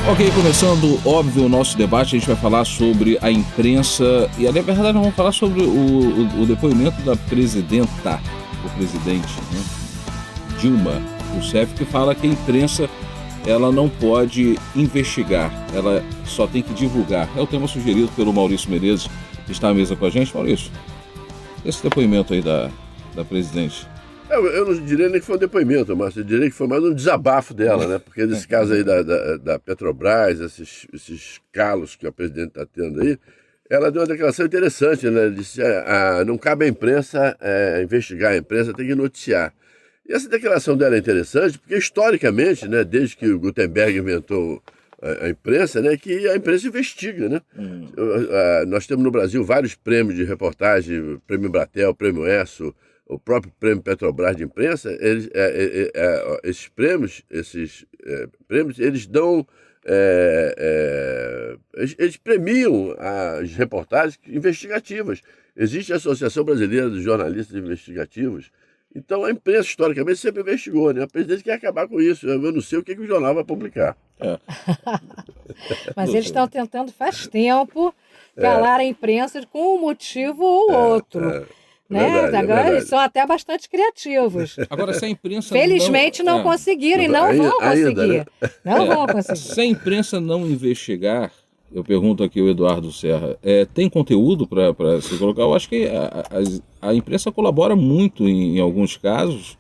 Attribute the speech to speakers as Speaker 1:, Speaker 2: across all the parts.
Speaker 1: Ok, começando, óbvio, o nosso debate, a gente vai falar sobre a imprensa e, na verdade, nós vamos falar sobre o depoimento da presidenta, o presidente, né, Dilma Rousseff, que fala que a imprensa ela não pode investigar, ela só tem que divulgar. É o tema sugerido pelo Maurício Menezes, que está à mesa com a gente. Maurício, esse depoimento aí da presidente.
Speaker 2: Eu não diria nem que foi um depoimento, mas eu diria que foi mais um desabafo dela, né? Porque nesse caso aí da Petrobras, esses calos que a presidente está tendo aí, ela deu uma declaração interessante, né? Disse, não cabe à imprensa investigar, a imprensa tem que noticiar. E essa declaração dela é interessante porque, historicamente, né, desde que o Gutenberg inventou a imprensa, né, que a imprensa investiga, né? Nós temos no Brasil vários prêmios de reportagem, prêmio Embratel, prêmio ESSO, o próprio prêmio Petrobras de imprensa. Esses prêmios, eles dão, eles premiam as reportagens investigativas. Existe a Associação Brasileira dos Jornalistas Investigativos. Então, a imprensa, historicamente, sempre investigou, né? A presidente quer acabar com isso. Eu não sei o que o jornal vai publicar.
Speaker 3: Mas eles estão tentando, faz tempo, calar a imprensa com um motivo ou outro. Né?
Speaker 2: Verdade,
Speaker 3: agora eles são até bastante criativos.
Speaker 1: Agora, se a imprensa
Speaker 3: felizmente não conseguiram e não vão conseguir.
Speaker 2: Ainda, né?
Speaker 3: Não vão conseguir.
Speaker 1: Se a imprensa não investigar, eu pergunto aqui ao Eduardo Serra, tem conteúdo para se colocar? Eu acho que a imprensa colabora muito em alguns casos,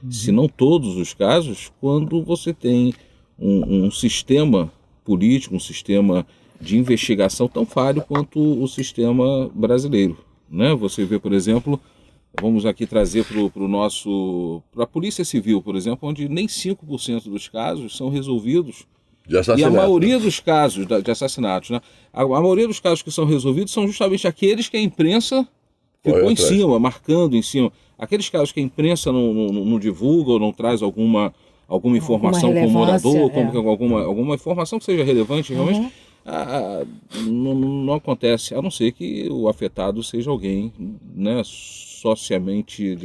Speaker 1: se não todos os casos, quando você tem um sistema político, um sistema de investigação tão falho quanto o sistema brasileiro. Né? Você vê, por exemplo, vamos aqui trazer para a Polícia Civil, por exemplo, onde nem 5% dos casos são resolvidos. E a maioria dos casos de assassinatos, né? A maioria dos casos que são resolvidos são justamente aqueles que a imprensa ficou em cima, marcando em cima. Aqueles casos que a imprensa não divulga ou não traz alguma informação com o morador, alguma informação que seja relevante, realmente, não acontece, a não ser que o afetado seja alguém, né, socialmente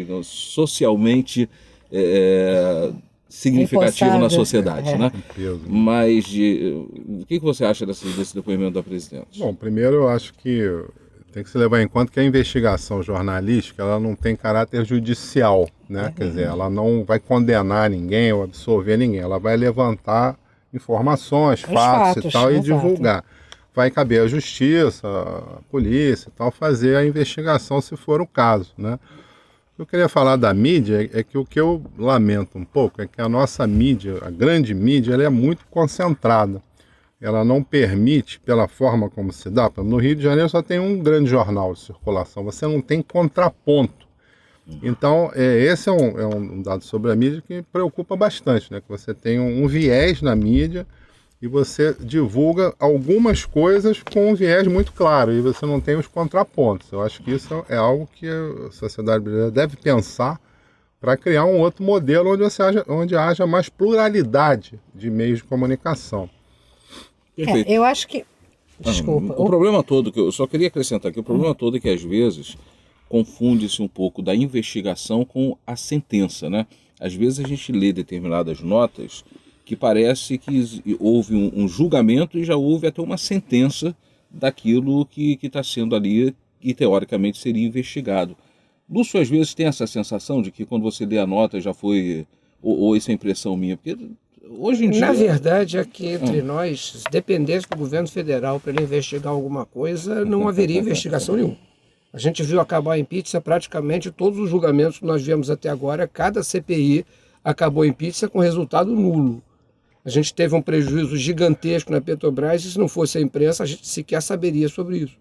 Speaker 1: significativo na sociedade, né? Mas o que você acha desse depoimento da presidente?
Speaker 4: Bom, primeiro eu acho que tem que se levar em conta que a investigação jornalística ela não tem caráter judicial, né? Quer dizer, ela não vai condenar ninguém ou absolver ninguém, ela vai levantar informações, fatos e tal, e divulgar. Vai caber à justiça, à polícia e tal, fazer a investigação se for o caso, né? O que eu queria falar da mídia é que o que eu lamento um pouco é que a nossa mídia, a grande mídia, ela é muito concentrada. Ela não permite, pela forma como se dá, no Rio de Janeiro só tem um grande jornal de circulação, você não tem contraponto. Então, esse é um dado sobre a mídia que preocupa bastante, né? Que você tem um viés na mídia e você divulga algumas coisas com um viés muito claro e você não tem os contrapontos. Eu acho que isso é algo que a sociedade brasileira deve pensar para criar um outro modelo onde haja mais pluralidade de meios de comunicação.
Speaker 3: Eu acho que... Desculpa.
Speaker 1: O problema todo, que eu só queria acrescentar aqui, o problema todo é que às vezes confunde-se um pouco da investigação com a sentença, né? Às vezes a gente lê determinadas notas que parece que houve um julgamento e já houve até uma sentença daquilo que está sendo ali e teoricamente seria investigado. Lúcio, às vezes tem essa sensação de que quando você lê a nota já foi, ou essa é impressão minha, porque hoje em dia...
Speaker 5: Na verdade é que entre nós, se dependesse do governo federal para ele investigar alguma coisa, não haveria investigação nenhuma. A gente viu acabar em pizza praticamente todos os julgamentos que nós vimos até agora, cada CPI acabou em pizza com resultado nulo. A gente teve um prejuízo gigantesco na Petrobras e se não fosse a imprensa, a gente sequer saberia sobre isso.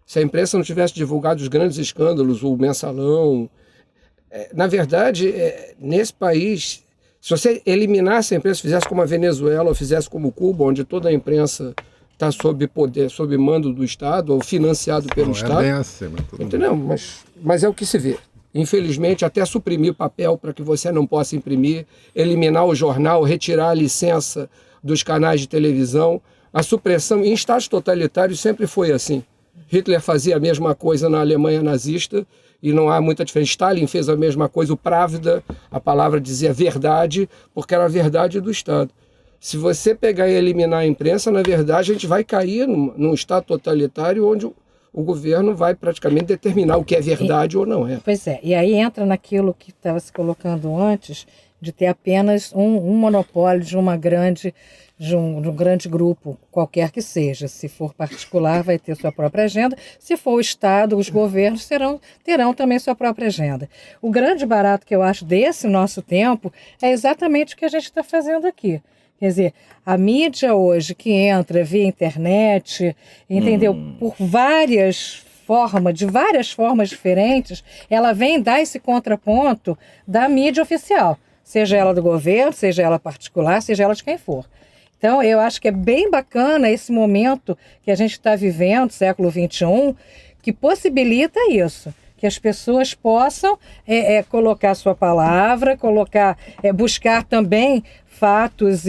Speaker 5: Se a imprensa não tivesse divulgado os grandes escândalos, o mensalão... na verdade, nesse país, se você eliminasse a imprensa, fizesse como a Venezuela ou fizesse como Cuba, onde toda a imprensa está sob poder, sob mando do Estado ou financiado pelo Estado...
Speaker 4: É bem assim,
Speaker 5: entendeu? Mas é o que se vê. Infelizmente, até suprimir papel para que você não possa imprimir, eliminar o jornal, retirar a licença dos canais de televisão. A supressão em estados totalitários sempre foi assim. Hitler fazia a mesma coisa na Alemanha nazista e não há muita diferença. Stalin fez a mesma coisa, o Pravda, a palavra dizia verdade, porque era a verdade do Estado. Se você pegar e eliminar a imprensa, na verdade, a gente vai cair num estado totalitário onde o governo vai praticamente determinar o que é verdade ou não é.
Speaker 3: Pois é, e aí entra naquilo que estava se colocando antes, de ter apenas um monopólio de um grande grupo, qualquer que seja. Se for particular, vai ter sua própria agenda. Se for o Estado, os governos terão também sua própria agenda. O grande barato que eu acho desse nosso tempo é exatamente o que a gente está fazendo aqui. Quer dizer, a mídia hoje que entra via internet, entendeu? Por de várias formas diferentes, ela vem dar esse contraponto da mídia oficial, seja ela do governo, seja ela particular, seja ela de quem for. Então, eu acho que é bem bacana esse momento que a gente está vivendo, século XXI, que possibilita isso, que as pessoas possam colocar sua palavra, buscar também fatos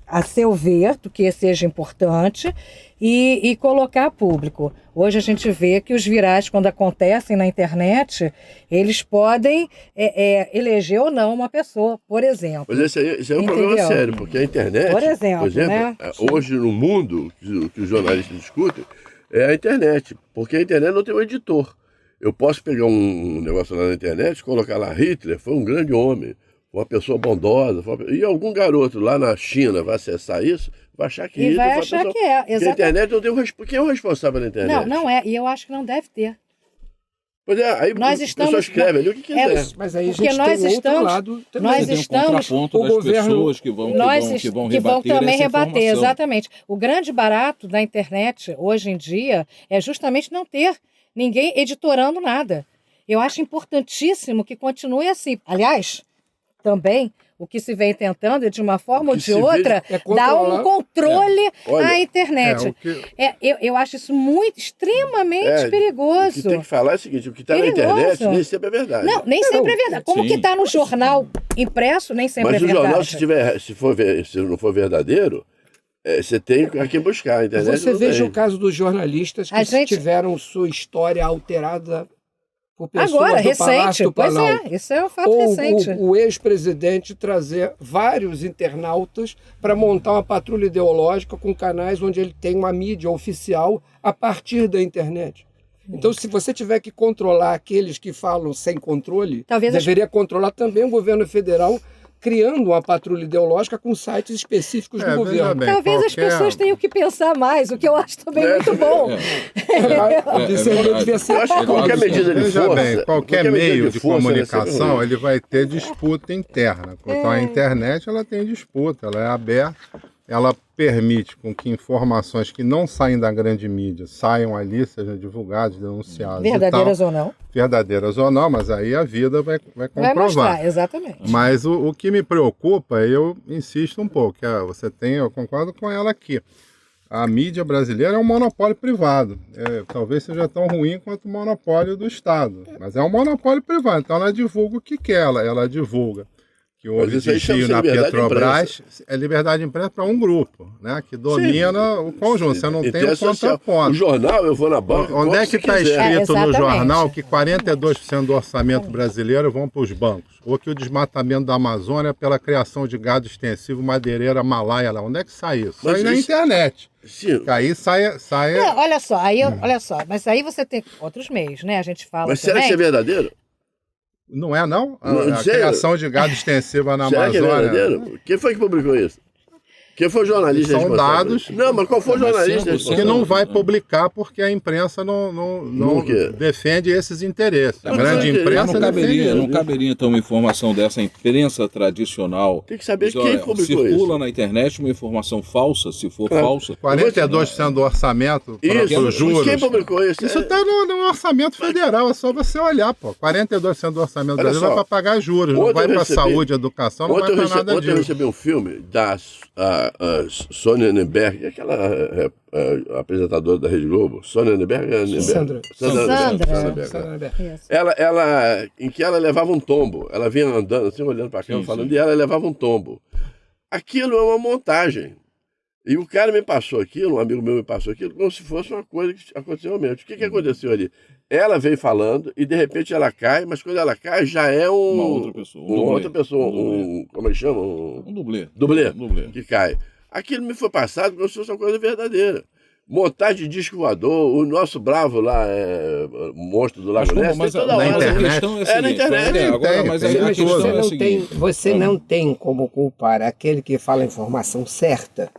Speaker 3: a seu ver, do que seja importante, e colocar a público. Hoje a gente vê que os virais, quando acontecem na internet, eles podem eleger ou não uma pessoa, por exemplo.
Speaker 2: Mas esse é um problema sério, porque a internet,
Speaker 3: por exemplo, né?
Speaker 2: Hoje no mundo, que os jornalistas discutem, é a internet, porque a internet não tem um editor. Eu posso pegar um negócio lá na internet, colocar lá Hitler, foi um grande homem, uma pessoa bondosa, e algum garoto lá na China vai acessar isso, vai achar que Hitler
Speaker 3: vai achar que é, exatamente.
Speaker 2: Porque a internet não tem quem é o responsável da internet?
Speaker 3: Não é, e eu acho que não deve ter.
Speaker 2: Pois é, aí a pessoa escreve ali o que quiser.
Speaker 5: Mas aí a gente tem outro lado também.
Speaker 3: Nós estamos
Speaker 1: o governo, pessoas que vão
Speaker 3: também rebater, exatamente. O grande barato da internet hoje em dia é justamente não ter ninguém editorando nada. Eu acho importantíssimo que continue assim. Aliás, também o que se vem tentando, de uma forma ou de outra, dar um controle à internet. Eu acho isso extremamente perigoso.
Speaker 2: O que tem que falar é o seguinte, o que está na internet nem sempre é verdade.
Speaker 3: Não, nem sempre é verdade. Como que está no jornal impresso, nem sempre é verdade.
Speaker 2: Mas o jornal, se não for verdadeiro, você tem a quem buscar. A internet
Speaker 5: você veja o caso dos jornalistas que tiveram sua história alterada por pessoas
Speaker 3: agora,
Speaker 5: do
Speaker 3: recente,
Speaker 5: Palácio do Planalto.
Speaker 3: Pois isso é um fato recente.
Speaker 5: O ex-presidente trazer vários internautas para montar uma patrulha ideológica com canais onde ele tem uma mídia oficial a partir da internet. Então, se você tiver que controlar aqueles que falam sem controle, deveria controlar também o governo federal, criando uma patrulha ideológica com sites específicos do governo.
Speaker 3: Bem, talvez as pessoas tenham que pensar mais, o que eu acho também muito bom.
Speaker 2: Qualquer medida de força,
Speaker 4: qualquer meio de comunicação, ele vai ter disputa interna. Então a internet ela tem disputa, ela é aberta, ela permite com que informações que não saem da grande mídia saiam ali, sejam divulgadas, denunciadas. Verdadeiras ou não, mas aí a vida vai comprovar.
Speaker 3: Vai mostrar, exatamente.
Speaker 4: Mas o que me preocupa, eu insisto um pouco, eu concordo com ela aqui. A mídia brasileira é um monopólio privado. Talvez seja tão ruim quanto o monopólio do Estado. Mas é um monopólio privado, então ela divulga o que quer, ela divulga. Que houve desvio na Petrobras, é liberdade de imprensa para um grupo, né, que domina o conjunto. Você não tem um contraponto.
Speaker 2: O jornal, eu vou na banca.
Speaker 4: Onde é que está escrito no jornal que 42% do orçamento brasileiro vão para os bancos? Ou que o desmatamento da Amazônia é pela criação de gado extensivo, madeireira, malaia lá? Onde é que sai isso? Mas sai na internet. Sim. Aí sai...
Speaker 3: olha só, mas aí você tem outros meios, né? A gente fala.
Speaker 2: Mas será que isso é verdadeiro?
Speaker 4: Não é, não? A criação de gado extensiva na Amazônia.
Speaker 2: Será que é verdadeiro? Quem foi que publicou isso? Quem foi o jornalista?
Speaker 4: São dados.
Speaker 2: Não, mas qual foi o jornalista?
Speaker 4: Que não vai publicar porque a imprensa não defende esses interesses. A grande imprensa
Speaker 1: não caberia então uma informação dessa imprensa tradicional.
Speaker 2: Tem que saber quem publicou
Speaker 1: circula na internet uma informação falsa, se for falsa.
Speaker 4: 42% do orçamento para os juros.
Speaker 2: Quem publicou isso?
Speaker 4: Isso está no orçamento federal, é só você olhar, pô. 42% do orçamento do Brasil vai para pagar juros, não vai para saúde, educação, não vai para nada disso.
Speaker 2: Ontem eu recebi um filme da Sônia Nemberg, aquela apresentadora da Rede Globo, Sônia Nemberg.
Speaker 3: Sandra.
Speaker 2: Ela, em que ela levava um tombo, ela vinha andando assim, olhando para a câmera, falando, e ela levava um tombo. Aquilo é uma montagem. E o cara me passou aquilo, um amigo meu me passou aquilo, como se fosse uma coisa que aconteceu realmente. O que aconteceu ali? ela vem falando e de repente ela cai, mas quando ela cai já é
Speaker 1: Uma outra pessoa.
Speaker 2: Como é que chama?
Speaker 1: Um dublê.
Speaker 2: Dublê que cai. Aquilo me foi passado como se fosse uma coisa verdadeira. Montar de disco voador, o nosso bravo lá, monstro do Lago Ness, tem toda hora.
Speaker 4: internet.
Speaker 1: A questão é a seguinte,
Speaker 2: na internet.
Speaker 1: agora, mas aí a
Speaker 5: Mas
Speaker 1: questão é a seguinte.
Speaker 5: você não tem como culpar aquele que fala a informação certa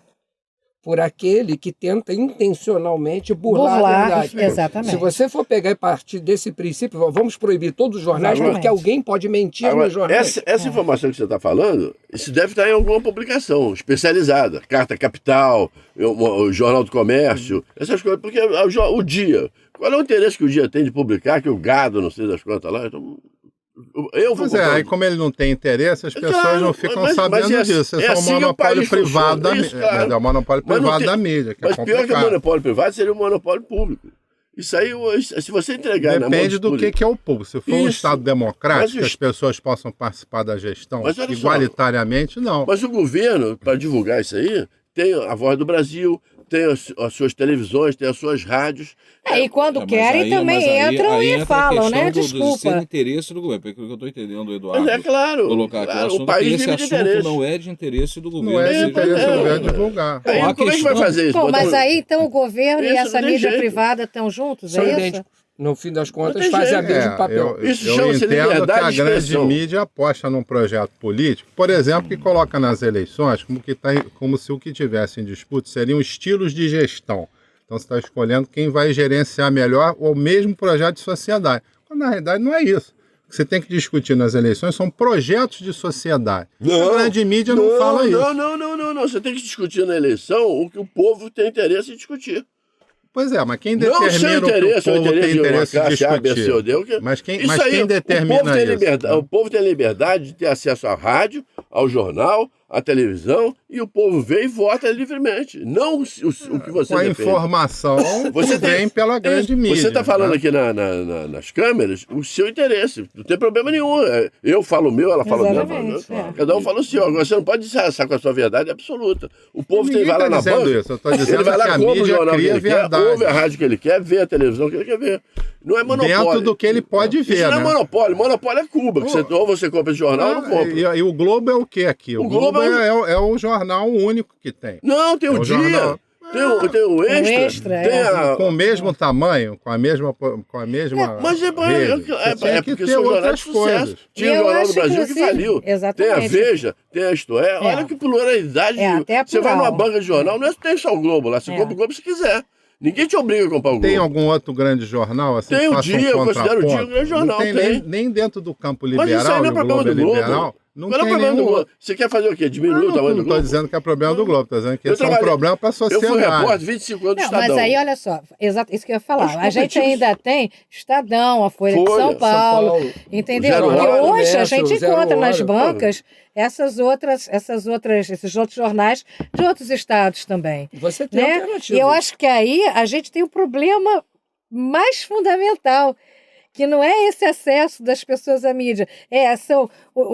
Speaker 5: por aquele que tenta intencionalmente burlar a verdade.
Speaker 3: Exatamente.
Speaker 5: Se você for pegar e partir desse princípio, vamos proibir todos os jornais,
Speaker 3: Exatamente.
Speaker 5: porque alguém pode mentir
Speaker 2: Agora,
Speaker 5: nos jornais.
Speaker 2: essa informação que você está falando, isso deve estar em alguma publicação especializada. Carta Capital, o Jornal do Comércio, essas coisas. Porque o Dia, qual é o interesse que o Dia tem de publicar que o gado, não sei das quantas lá? Então, eu vou
Speaker 4: Pois é, aí como ele não tem interesse, as pessoas
Speaker 2: Claro,
Speaker 4: não ficam
Speaker 2: mas
Speaker 4: sabendo disso. É só
Speaker 2: assim
Speaker 4: um
Speaker 2: que o
Speaker 4: monopólio
Speaker 2: país
Speaker 4: privado da
Speaker 2: funciona. Isso,
Speaker 4: mídia.
Speaker 2: claro.
Speaker 4: É o monopólio
Speaker 2: Mas não
Speaker 4: privado
Speaker 2: tem-
Speaker 4: da mídia, que é
Speaker 2: Mas pior que o
Speaker 4: complicado.
Speaker 2: monopólio privado seria o monopólio público. Isso aí, se você entregar na mão
Speaker 4: Depende
Speaker 2: dos
Speaker 4: do
Speaker 2: políticos-
Speaker 4: que é o público. Se for um
Speaker 2: Isso.
Speaker 4: Estado
Speaker 2: Mas
Speaker 4: democrático,
Speaker 2: o
Speaker 4: que as pessoas possam participar da gestão
Speaker 2: Mas olha só.
Speaker 4: igualitariamente, não.
Speaker 2: Mas o governo, para divulgar isso aí, tem a Voz do Brasil, tem as suas televisões, tem as suas rádios.
Speaker 3: E quando
Speaker 1: Mas
Speaker 3: querem
Speaker 1: aí-
Speaker 3: também
Speaker 1: mas aí-
Speaker 3: entram
Speaker 1: aí
Speaker 3: e
Speaker 1: entra a
Speaker 3: falam,
Speaker 1: questão
Speaker 3: né?
Speaker 1: do ser
Speaker 3: Desculpa.
Speaker 1: interesse do governo, porque o que eu estou entendendo, Eduardo,
Speaker 2: Mas é claro,
Speaker 1: colocar aqui
Speaker 2: claro,
Speaker 1: o assunto,
Speaker 2: o país
Speaker 1: que esse
Speaker 2: vive de
Speaker 1: assunto
Speaker 2: interesse.
Speaker 1: não é de interesse do governo.
Speaker 4: Não é de
Speaker 1: seja
Speaker 4: interesse do
Speaker 2: é.
Speaker 4: governo divulgar.
Speaker 2: Aí,
Speaker 1: Bom, a
Speaker 2: como é que vai
Speaker 1: questão-
Speaker 2: fazer isso?
Speaker 3: Bom, mas
Speaker 2: Botar-
Speaker 3: aí então o governo e
Speaker 2: Isso
Speaker 3: essa
Speaker 2: não tem
Speaker 3: mídia
Speaker 2: jeito.
Speaker 3: privada estão juntos,
Speaker 5: São
Speaker 3: é isso?
Speaker 5: idênticos. No fim das contas,
Speaker 2: Não tem
Speaker 5: fazem a
Speaker 2: jeito.
Speaker 5: mesmo papel.
Speaker 2: Isso
Speaker 4: eu
Speaker 2: chama-se
Speaker 4: entendo que
Speaker 2: liberdade
Speaker 4: a
Speaker 2: de
Speaker 4: grande
Speaker 2: expressão.
Speaker 4: mídia aposta num projeto político, por exemplo, que coloca nas eleições como se o que tivesse em disputa seriam estilos de gestão. Então você está escolhendo quem vai gerenciar melhor o mesmo projeto de sociedade. Quando, na realidade não é isso. O que você tem que discutir nas eleições são projetos de sociedade. A grande mídia não fala isso.
Speaker 2: Não. Você tem que discutir na eleição o que o povo tem interesse em discutir.
Speaker 4: Pois é, mas quem
Speaker 2: Não o
Speaker 4: determina
Speaker 2: seu
Speaker 4: o que o
Speaker 2: interesse, o
Speaker 4: povo
Speaker 2: interesse
Speaker 4: tem
Speaker 2: de uma
Speaker 4: interesse de
Speaker 2: classe A, B, C ou
Speaker 4: discutir?
Speaker 2: D. O que...
Speaker 4: Mas quem
Speaker 2: Isso aí,
Speaker 4: determina
Speaker 2: o povo tem
Speaker 4: isso?
Speaker 2: liberdade, o povo tem liberdade de ter acesso à rádio, ao jornal, à televisão, e o povo vê e vota livremente. Não o que você
Speaker 4: Com a
Speaker 2: defende.
Speaker 4: informação
Speaker 2: Você
Speaker 4: que vem pela grande mídia.
Speaker 2: Você está falando
Speaker 4: né?
Speaker 2: aqui nas câmeras o seu interesse. Não tem problema nenhum. Eu falo o meu, ela fala o meu.
Speaker 3: Exatamente, é.
Speaker 2: Cada um fala o seu. Agora você não pode disfarçar com a sua verdade absoluta. O povo
Speaker 4: Ninguém
Speaker 2: vai lá
Speaker 4: tá
Speaker 2: na
Speaker 4: dizendo
Speaker 2: banca.
Speaker 4: isso. Eu tô dizendo
Speaker 2: ele vai lá,
Speaker 4: que a
Speaker 2: compra o
Speaker 4: mídia
Speaker 2: jornal que
Speaker 4: cria
Speaker 2: ele quer,
Speaker 4: verdade.
Speaker 2: ouve a rádio que ele quer, vê a televisão que ele quer ver. Não é monopólio.
Speaker 4: Dentro do que ele pode ver,
Speaker 2: Isso não é
Speaker 4: né?
Speaker 2: monopólio. Monopólio é Cuba. Que ou você compra esse jornal ou não compra.
Speaker 4: E o Globo é o que aqui? O Globo é o jornal único que tem.
Speaker 2: Não, tem
Speaker 4: É
Speaker 2: o
Speaker 4: um
Speaker 2: Dia.
Speaker 4: jornal.
Speaker 2: Tem o Extra.
Speaker 3: Extra,
Speaker 2: tem
Speaker 3: é.
Speaker 2: a...
Speaker 4: Com o mesmo tamanho, com a mesma
Speaker 2: Mas
Speaker 4: rede. Você tinha que
Speaker 2: porque
Speaker 4: ter
Speaker 2: são jornais
Speaker 4: outras
Speaker 2: de sucesso.
Speaker 4: coisas.
Speaker 2: Tinha o
Speaker 3: Eu
Speaker 2: Jornal do
Speaker 3: acho,
Speaker 2: Brasil que
Speaker 3: inclusive,
Speaker 2: faliu.
Speaker 3: exatamente.
Speaker 2: Tem a Veja, tem a Isto É. Olha que pluralidade.
Speaker 3: até
Speaker 2: Você vai
Speaker 3: plural.
Speaker 2: numa banca de jornal, não tem só o Globo lá. Você compra o Globo se quiser. Ninguém te obriga a comprar o Globo.
Speaker 4: Tem algum outro grande jornal assim
Speaker 2: Tem
Speaker 4: que
Speaker 2: o
Speaker 4: faça
Speaker 2: Dia, eu
Speaker 4: um
Speaker 2: considero o Dia um
Speaker 4: contraponto?
Speaker 2: grande jornal,
Speaker 4: Não tem
Speaker 2: tem.
Speaker 4: nem dentro do campo
Speaker 2: Mas isso aí
Speaker 4: liberal,
Speaker 2: não é
Speaker 4: e o
Speaker 2: problema
Speaker 4: Globo é
Speaker 2: do Globo.
Speaker 4: liberal, não
Speaker 2: Qual é o
Speaker 4: tem
Speaker 2: problema do
Speaker 4: nenhum...
Speaker 2: Globo? Você quer fazer o quê? Diminuir o tamanho do
Speaker 4: Não
Speaker 2: Globo?
Speaker 4: estou dizendo que é problema do Globo, estou dizendo que
Speaker 2: Eu
Speaker 4: esse é um
Speaker 2: trabalhei-
Speaker 4: problema para a
Speaker 2: Eu fui
Speaker 4: sociedade.
Speaker 2: repórter 25 anos do
Speaker 3: Não,
Speaker 2: Estadão.
Speaker 3: mas aí, olha só, exato, isso que eu ia falar.
Speaker 2: Os
Speaker 3: A gente
Speaker 2: competitivos-
Speaker 3: ainda tem Estadão, a Folha de
Speaker 2: Folha,
Speaker 3: São
Speaker 2: São
Speaker 3: Paulo,
Speaker 5: Paulo,
Speaker 3: entendeu?
Speaker 2: Zero
Speaker 3: Porque
Speaker 2: Hora,
Speaker 3: hoje a
Speaker 5: Comércio,
Speaker 3: gente
Speaker 5: Zero
Speaker 3: encontra nas
Speaker 5: Hora,
Speaker 3: bancas esses outros jornais de outros estados também.
Speaker 5: Você tem
Speaker 3: Né?
Speaker 5: alternativa.
Speaker 3: E eu acho que aí a gente tem um problema mais fundamental, que não é esse acesso das pessoas à mídia. São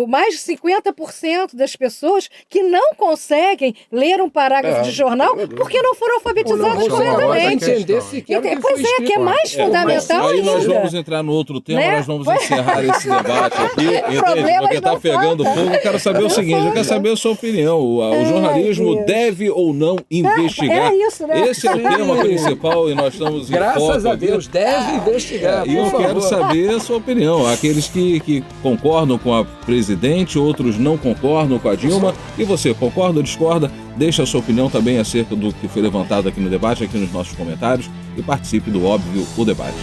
Speaker 3: mais de 50% das pessoas que não conseguem ler um parágrafo de jornal porque não foram alfabetizadas
Speaker 5: Ou não vão ser capazes de
Speaker 3: corretamente.
Speaker 5: entender sequer o que
Speaker 3: Pois
Speaker 5: foi
Speaker 3: é, que é
Speaker 5: escrito.
Speaker 3: mais
Speaker 1: Mas
Speaker 3: fundamental
Speaker 1: aí nós
Speaker 3: ainda.
Speaker 1: vamos entrar no outro tema,
Speaker 3: Né?
Speaker 1: nós vamos encerrar esse debate aqui, entende?
Speaker 3: Problemas
Speaker 1: Porque está
Speaker 3: não
Speaker 1: pegando
Speaker 3: faltam.
Speaker 1: fogo. Eu quero saber o seguinte, eu quero saber a sua opinião. O jornalismo
Speaker 3: Deus.
Speaker 1: deve ou não investigar?
Speaker 3: É isso, né?
Speaker 1: Esse é o tema principal e nós estamos em
Speaker 5: Graças
Speaker 1: foco
Speaker 5: a
Speaker 1: aqui.
Speaker 5: Deus, deve investigar.
Speaker 1: E eu
Speaker 5: por
Speaker 1: quero
Speaker 5: favor.
Speaker 1: saber a sua opinião. Aqueles que concordam com a presidente, outros não concordam com a Dilma. E você, concorda ou discorda? Deixa a sua opinião também acerca do que foi levantado aqui no debate, aqui nos nossos comentários. E participe do Óbvio, o Debate.